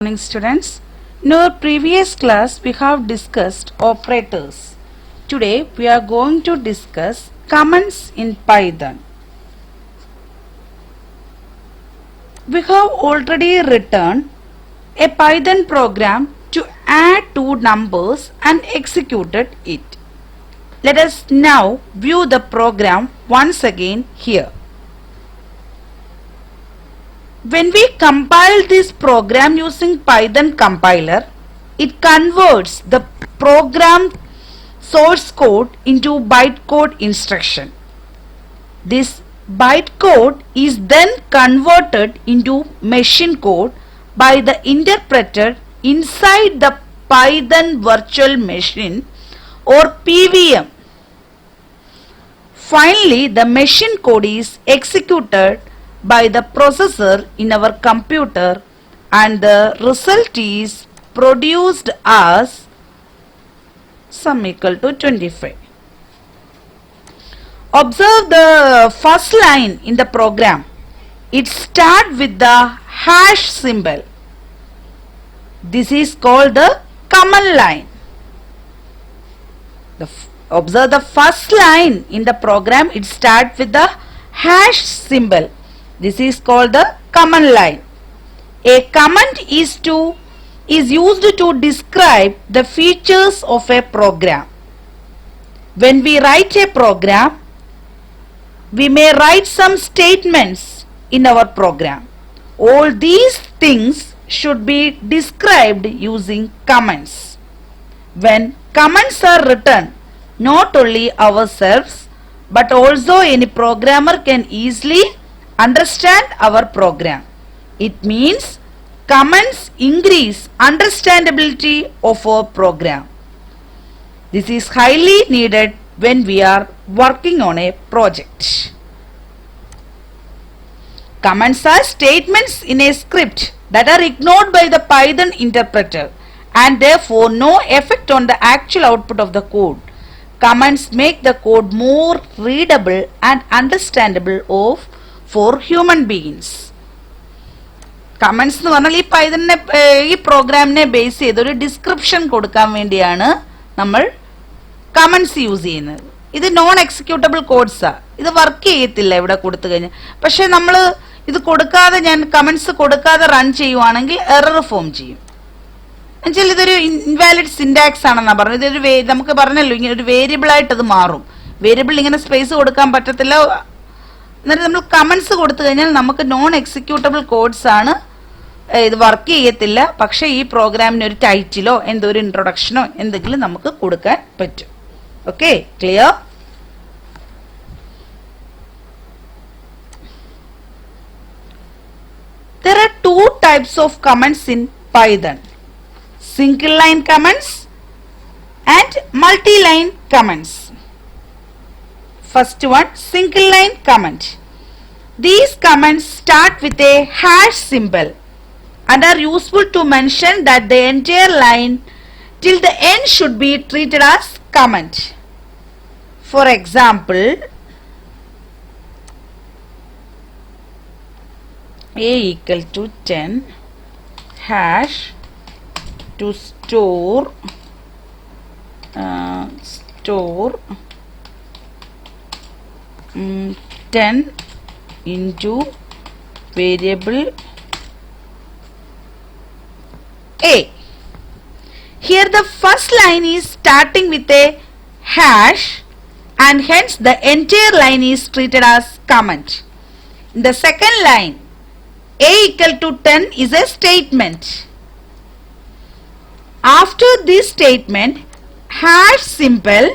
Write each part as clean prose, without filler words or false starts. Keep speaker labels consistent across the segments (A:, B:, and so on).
A: Morning students. In our previous class we have discussed operators. Today we are going to discuss commands in Python. We have already written a Python program to add two numbers and executed it. Let us now view the program once again here. When we compile this program using Python compiler, it converts the program source code into bytecode instruction. This bytecode is then converted into machine code by the interpreter inside the Python virtual machine or PVM. Finally, the machine code is executed by the processor in our computer and the result is produced as sum equal to 25. Observe the first line in the program. It starts with the hash symbol. This is called the command line. Observe the first line in the program. It starts with the hash symbol. This is called the command line. A command is used to describe the features of a program. When we write a program, we may write some statements in our program. All these things should be described using commands. When commands are written, not only ourselves but also any programmer can easily understand our program. It means commands increase understandability of our program. This is highly needed when we are working on a project. Commands are statements in a script that are ignored by the Python interpreter and therefore no effect on the actual output of the code. Commands make the code more readable and understandable for human beings. Comments എന്ന് പറഞ്ഞാൽ ഈ പൈതണിനെ ഈ പ്രോഗ്രാമിനെ base ചെയ്ത് ഒരു description കൊടുക്കാൻ വേണ്ടിയാണ് നമ്മൾ കമന്റ്സ് യൂസ് ചെയ്യുന്നത്. ഇത് നോൺ എക്സിക്യൂട്ടബിൾ കോഡ്സാ. ഇത് വർക്ക് ചെയ്യത്തില്ല ഇവിടെ കൊടുത്തു കഴിഞ്ഞാൽ. പക്ഷെ നമ്മൾ ഇത് കൊടുക്കാതെ ഞാൻ കമന്റ്സ് കൊടുക്കാതെ റൺ ചെയ്യുവാണെങ്കിൽ എറർ ഫോം ചെയ്യും. എന്നുവെച്ചാൽ ഇതൊരു ഇൻവാലിഡ് സിൻടാക്സ് ആണെന്നാണ് പറഞ്ഞത്. ഇതൊരു നമുക്ക് പറഞ്ഞല്ലോ ഇങ്ങനെ ഒരു വേരിയബിൾ ആയിട്ട് അത് മാറും. വേരിയബിൾ ഇങ്ങനെ സ്പേസ് കൊടുക്കാൻ പറ്റത്തില്ല. എന്നിട്ട് നമ്മൾ കമന്റ്സ് കൊടുത്തു കഴിഞ്ഞാൽ നമുക്ക് നോൺ എക്സിക്യൂട്ടബിൾ കോഡ്സ് ആണ്. ഇത് വർക്ക് ചെയ്യത്തില്ല. പക്ഷെ ഈ പ്രോഗ്രാമിന് ഒരു ടൈറ്റിലോ എന്തോ ഒരു ഇൻട്രൊഡക്ഷനോ എന്തെങ്കിലും നമുക്ക് കൊടുക്കാൻ പറ്റും. Okay, clear? There are two types of comments in Python: single line comments and multi-line comments. First one, single line comment. These comments start with a hash symbol and are useful to mention that the entire line till the end should be treated as comment. For example, a equal to 10 hash to store 10 into variable a. Here the first line is starting with a hash and hence the entire line is treated as comment. In the second line, a equal to 10 is a statement. After this statement, hash symbol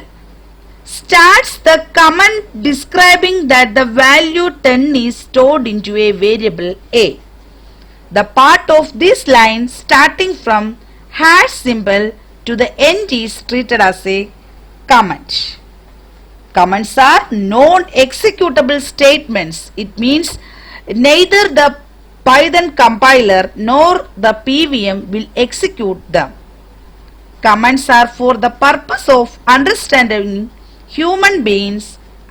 A: starts the comment describing that the value 10 is stored into a variable a. The part of this line starting from hash symbol to the end is treated as a comment. Comments are non-executable statements. It means neither the Python compiler nor the PVM will execute them. Comments are for the purpose of understanding human beings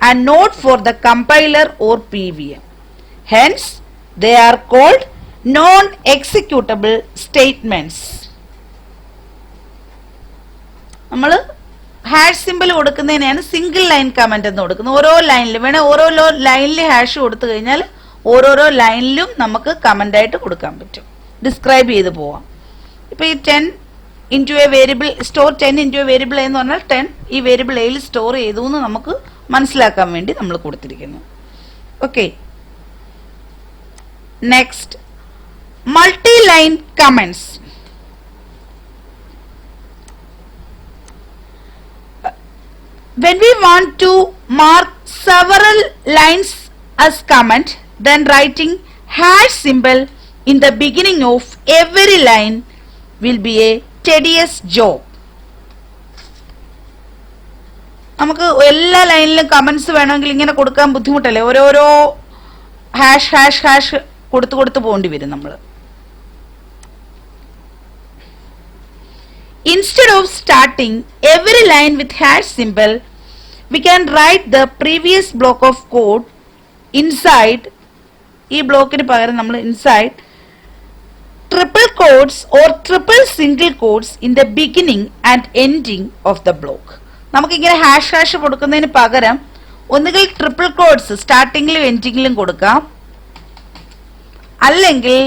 A: and not for the compiler or PVM. Hence, they are called non-executable statements. നമ്മൾ hash simple കൊടുക്കുന്നതിനെയാണ് single line comment എന്ന് കൊടുക്കുന്നത്. ഓരോ ലൈനിലും വേണേൽ ഓരോ ലൈനിൽ hash കൊടുത്തു കഴിഞ്ഞാൽ ഓരോരോ ലൈനിലും നമുക്ക് കമന്റ് ആയിട്ട് കൊടുക്കാൻ പറ്റും, ഡിസ്ക്രൈബ് ചെയ്ത് പോവാം. ഇപ്പൊ ഈ 10 into A variable store 10 into A variable എന്ന് പറഞ്ഞാൽ 10 ഈ വേരിയബിൾ എയിൽ സ്റ്റോർ ചെയ്തു എന്ന് നമുക്ക് മനസ്സിലാക്കാൻ വേണ്ടി നമ്മൾ കൊടുത്തിരിക്കുന്നു. Okay, next multi line comments. When we want to mark several lines as comment, then writing hash symbol in the beginning of every line will be a tedious job. നമുക്ക് എല്ലാ ലൈനിലും കമന്റ്സ് വേണമെങ്കിൽ ഇങ്ങനെ കൊടുക്കാൻ ബുദ്ധിമുട്ടല്ലേ, ഓരോരോ ഹാഷ് ഹാഷ് ഹാഷ് കൊടുത്തു പോകേണ്ടി വരും നമ്മൾ. Instead of starting every line with hash symbol, we can write the previous block of code inside. ഈ ബ്ലോക്കിന് പകരം നമ്മൾ inside triple quotes or triple single quotes in the beginning and ending of the block. നമുക്കിങ്ങനെ hash hash കൊടുക്കുന്നതിന് പകരം ഒന്നുകിൽ triple codes സ്റ്റാർട്ടിങ്ങിലും എൻഡിങ്ങിലും കൊടുക്കാം, അല്ലെങ്കിൽ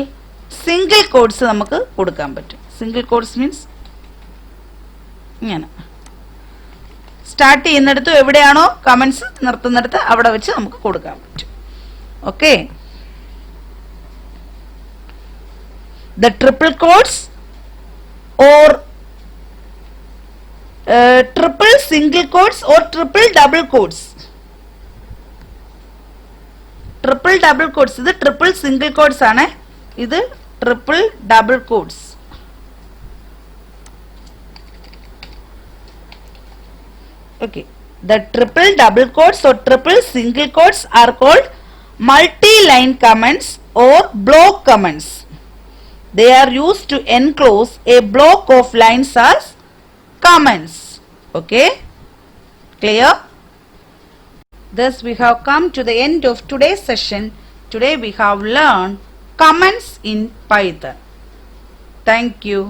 A: സിംഗിൾ കോഡ്സ് നമുക്ക് കൊടുക്കാൻ പറ്റും. സിംഗിൾ കോഡ്സ് മീൻസ് ഇങ്ങനെ സ്റ്റാർട്ട് ചെയ്യുന്നിടത്തും എവിടെയാണോ കമന്റ്സ് നിർത്തുന്നിടത്ത് അവിടെ വെച്ച് നമുക്ക് കൊടുക്കാൻ പറ്റും. Okay, the triple quotes or triple single quotes or triple double quotes. Triple double quotes ഇത് triple single quotes ആണ്, ഇത് triple double quotes. Okay, the triple double quotes or triple single quotes are called multi-line comments or block comments. They are used to enclose a block of lines as comments. Okay, clear? Thus we have come to the end of today's session. Today we have learned comments in Python. Thank you.